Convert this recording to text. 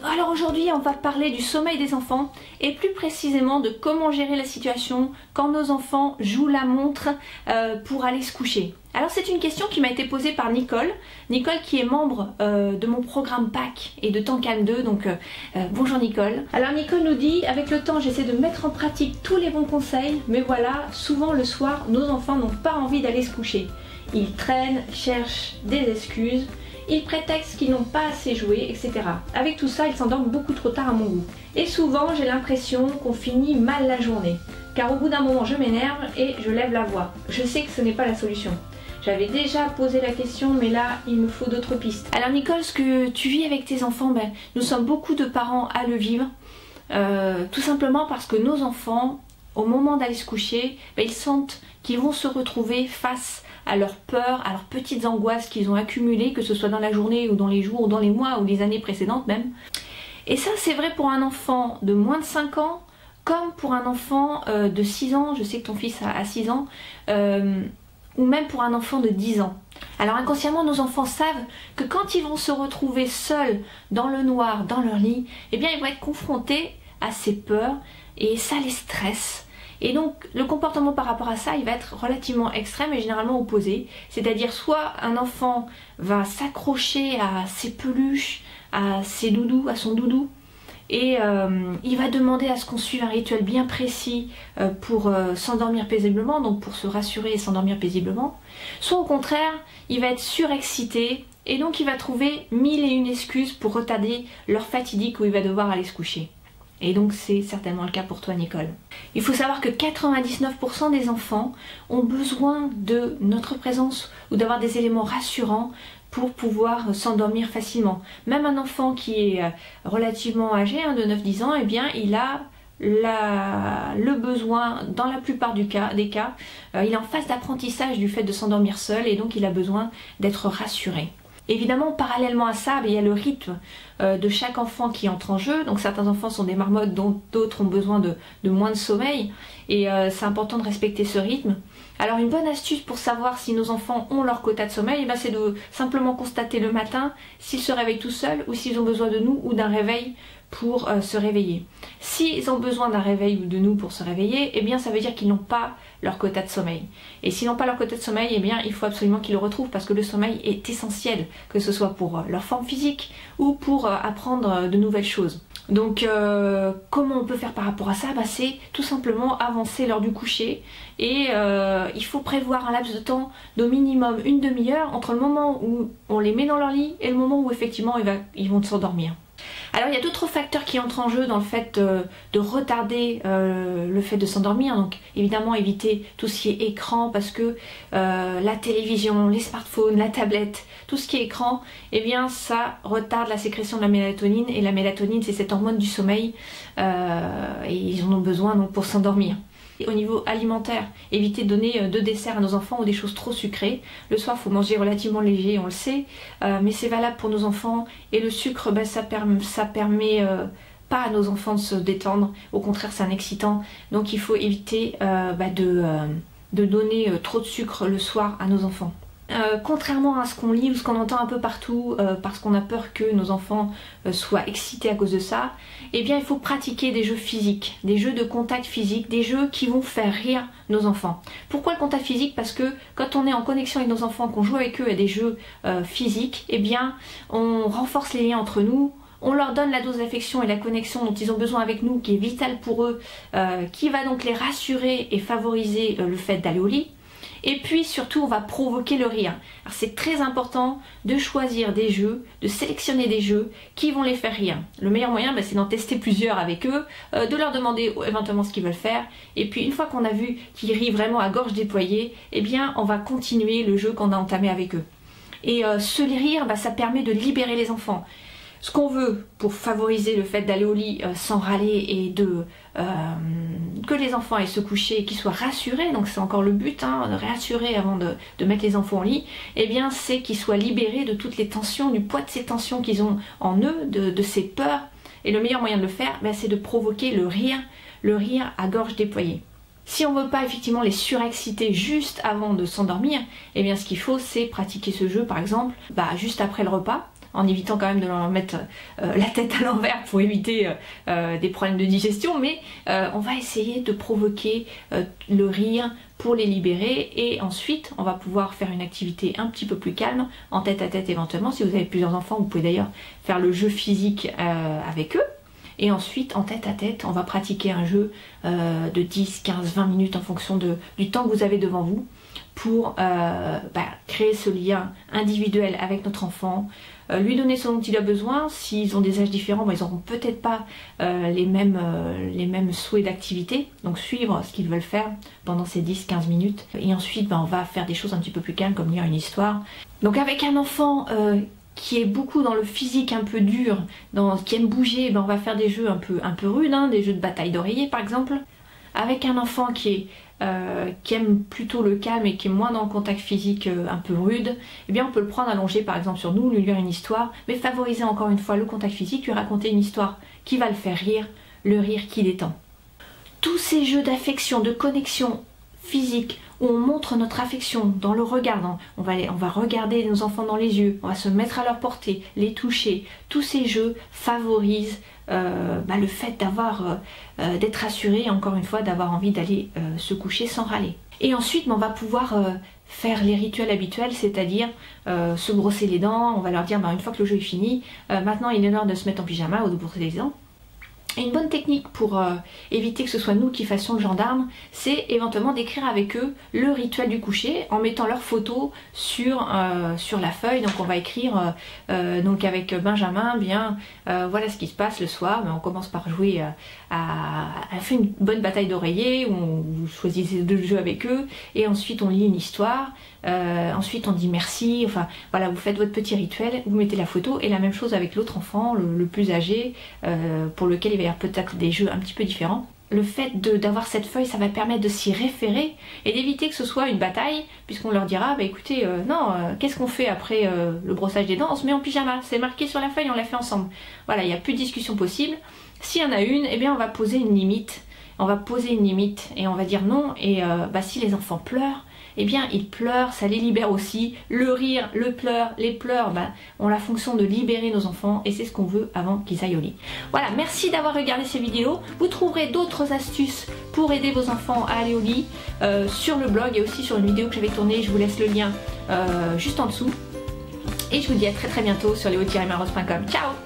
Alors aujourd'hui on va parler du sommeil des enfants et plus précisément de comment gérer la situation quand nos enfants jouent la montre pour aller se coucher. Alors c'est une question qui m'a été posée par Nicole qui est membre de mon programme PAC et de Temps Calme 2, donc bonjour Nicole. Alors Nicole nous dit: avec le temps j'essaie de mettre en pratique tous les bons conseils, mais voilà, souvent le soir nos enfants n'ont pas envie d'aller se coucher. Ils traînent, cherchent des excuses, ils prétextent qu'ils n'ont pas assez joué, etc. Avec tout ça, ils s'endorment beaucoup trop tard à mon goût. Et souvent, j'ai l'impression qu'on finit mal la journée. Car au bout d'un moment, je m'énerve et je lève la voix. Je sais que ce n'est pas la solution. J'avais déjà posé la question, mais là, il me faut d'autres pistes. Alors Nicole, ce que tu vis avec tes enfants, nous sommes beaucoup de parents à le vivre. Tout simplement parce que nos enfants, au moment d'aller se coucher, ils sentent qu'ils vont se retrouver face à leurs peurs, à leurs petites angoisses qu'ils ont accumulées, que ce soit dans la journée ou dans les jours ou dans les mois ou les années précédentes même. Et ça c'est vrai pour un enfant de moins de 5 ans comme pour un enfant de 6 ans, je sais que ton fils a 6 ans, ou même pour un enfant de 10 ans. Alors inconsciemment nos enfants savent que quand ils vont se retrouver seuls dans le noir, dans leur lit, eh bien ils vont être confrontés à ces peurs et ça les stresse. Et donc le comportement par rapport à ça, il va être relativement extrême et généralement opposé. C'est-à-dire soit un enfant va s'accrocher à ses peluches, à ses doudous, à son doudou, et il va demander à ce qu'on suive un rituel bien précis pour s'endormir paisiblement, donc pour se rassurer et s'endormir paisiblement. Soit au contraire, il va être surexcité et donc il va trouver 1001 excuses pour retarder l'heure fatidique où il va devoir aller se coucher. Et donc c'est certainement le cas pour toi Nicole. Il faut savoir que 99% des enfants ont besoin de notre présence ou d'avoir des éléments rassurants pour pouvoir s'endormir facilement. Même un enfant qui est relativement âgé, de 9-10 ans, eh bien il a le besoin, dans la plupart des cas, il est en phase d'apprentissage du fait de s'endormir seul et donc il a besoin d'être rassuré. Évidemment, parallèlement à ça, il y a le rythme de chaque enfant qui entre en jeu. Donc certains enfants sont des marmottes, dont d'autres ont besoin de moins de sommeil. Et c'est important de respecter ce rythme. Alors une bonne astuce pour savoir si nos enfants ont leur quota de sommeil, c'est de simplement constater le matin s'ils se réveillent tout seuls ou s'ils ont besoin de nous ou d'un réveil pour se réveiller. S'ils ont besoin d'un réveil ou de nous pour se réveiller, eh bien ça veut dire qu'ils n'ont pas leur quota de sommeil. Et s'ils n'ont pas leur quota de sommeil, eh bien il faut absolument qu'ils le retrouvent parce que le sommeil est essentiel, que ce soit pour leur forme physique ou pour apprendre de nouvelles choses. Donc comment on peut faire par rapport à ça? C'est tout simplement avancer l'heure du coucher et il faut prévoir un laps de temps d'au minimum une demi-heure entre le moment où on les met dans leur lit et le moment où effectivement ils vont s'endormir. Alors il y a d'autres facteurs qui entrent en jeu dans le fait de retarder le fait de s'endormir. Donc évidemment éviter tout ce qui est écran parce que la télévision, les smartphones, la tablette, tout ce qui est écran, eh bien ça retarde la sécrétion de la mélatonine et la mélatonine c'est cette hormone du sommeil et ils en ont besoin donc pour s'endormir. Au niveau alimentaire, éviter de donner de desserts à nos enfants ou des choses trop sucrées. Le soir, il faut manger relativement léger, on le sait, mais c'est valable pour nos enfants. Et le sucre, ça permet pas à nos enfants de se détendre. Au contraire, c'est un excitant. Donc il faut éviter de donner trop de sucre le soir à nos enfants. Contrairement à ce qu'on lit ou ce qu'on entend un peu partout parce qu'on a peur que nos enfants soient excités à cause de ça, eh bien il faut pratiquer des jeux physiques, des jeux de contact physique, des jeux qui vont faire rire nos enfants. Pourquoi le contact physique? Parce que quand on est en connexion avec nos enfants, qu'on joue avec eux à des jeux physiques, eh bien on renforce les liens entre nous. On leur donne la dose d'affection et la connexion dont ils ont besoin avec nous, qui est vitale pour eux, qui va donc les rassurer et favoriser le fait d'aller au lit. Et puis surtout on va provoquer le rire. Alors c'est très important de choisir des jeux, de sélectionner des jeux qui vont les faire rire. Le meilleur moyen c'est d'en tester plusieurs avec eux, de leur demander éventuellement ce qu'ils veulent faire. Et puis une fois qu'on a vu qu'ils rient vraiment à gorge déployée, eh bien on va continuer le jeu qu'on a entamé avec eux. Et ce rire, ça permet de libérer les enfants. Ce qu'on veut pour favoriser le fait d'aller au lit sans râler et que les enfants aillent se coucher et qu'ils soient rassurés, donc c'est encore le but, de rassurer avant de mettre les enfants au lit, eh bien c'est qu'ils soient libérés de toutes les tensions, du poids de ces tensions qu'ils ont en eux, de ces peurs. Et le meilleur moyen de le faire, c'est de provoquer le rire à gorge déployée. Si on ne veut pas effectivement les surexciter juste avant de s'endormir, eh bien ce qu'il faut c'est pratiquer ce jeu par exemple juste après le repas, en évitant quand même de leur mettre la tête à l'envers pour éviter des problèmes de digestion, mais on va essayer de provoquer le rire pour les libérer, et ensuite on va pouvoir faire une activité un petit peu plus calme, en tête à tête éventuellement. Si vous avez plusieurs enfants, vous pouvez d'ailleurs faire le jeu physique avec eux. Et ensuite, en tête à tête, on va pratiquer un jeu de 10, 15, 20 minutes en fonction du temps que vous avez devant vous pour créer ce lien individuel avec notre enfant, lui donner ce dont il a besoin. S'ils ont des âges différents, ils n'auront peut-être pas les mêmes souhaits d'activité, donc suivre ce qu'ils veulent faire pendant ces 10-15 minutes. Et ensuite, on va faire des choses un petit peu plus calmes, comme lire une histoire. Donc avec un enfant qui est beaucoup dans le physique un peu dur, qui aime bouger, on va faire des jeux un peu rudes, des jeux de bataille d'oreiller par exemple. Avec un enfant qui aime plutôt le calme et qui est moins dans le contact physique un peu rude, eh bien on peut le prendre allongé par exemple sur nous, lui lire une histoire, mais favoriser encore une fois le contact physique, lui raconter une histoire qui va le faire rire, le rire qui détend. Tous ces jeux d'affection, de connexion physique, où on montre notre affection dans le regard, on va regarder nos enfants dans les yeux, on va se mettre à leur portée, les toucher. Tous ces jeux favorisent le fait d'être assuré, et encore une fois d'avoir envie d'aller se coucher sans râler. Et ensuite on va pouvoir faire les rituels habituels, c'est-à-dire se brosser les dents. On va leur dire une fois que le jeu est fini, maintenant il est l'heure de se mettre en pyjama ou de brosser les dents. Et une bonne technique pour éviter que ce soit nous qui fassions le gendarme, c'est éventuellement d'écrire avec eux le rituel du coucher en mettant leurs photos sur la feuille. Donc on va écrire donc avec Benjamin, voilà ce qui se passe le soir. On commence par jouer à faire une bonne bataille d'oreiller où vous choisissez deux jeux avec eux, et ensuite on lit une histoire. Ensuite on dit merci, enfin voilà, vous faites votre petit rituel, vous mettez la photo, et la même chose avec l'autre enfant, le plus âgé, pour lequel il va y avoir peut-être des jeux un petit peu différents. Le fait d'avoir cette feuille, ça va permettre de s'y référer et d'éviter que ce soit une bataille, puisqu'on leur dira écoutez, qu'est-ce qu'on fait après le brossage des dents? On se met en pyjama, c'est marqué sur la feuille, on l'a fait ensemble. Voilà, il n'y a plus de discussion possible. S'il y en a une, eh bien on va poser une limite. On va poser une limite et on va dire non. Et si les enfants pleurent, eh bien ils pleurent, ça les libère aussi. Le rire, les pleurs ont la fonction de libérer nos enfants, et c'est ce qu'on veut avant qu'ils aillent au lit. Voilà, merci d'avoir regardé ces vidéos. Vous trouverez d'autres astuces pour aider vos enfants à aller au lit sur le blog et aussi sur une vidéo que j'avais tournée. Je vous laisse le lien juste en dessous. Et je vous dis à très bientôt sur leo-maros.com. Ciao!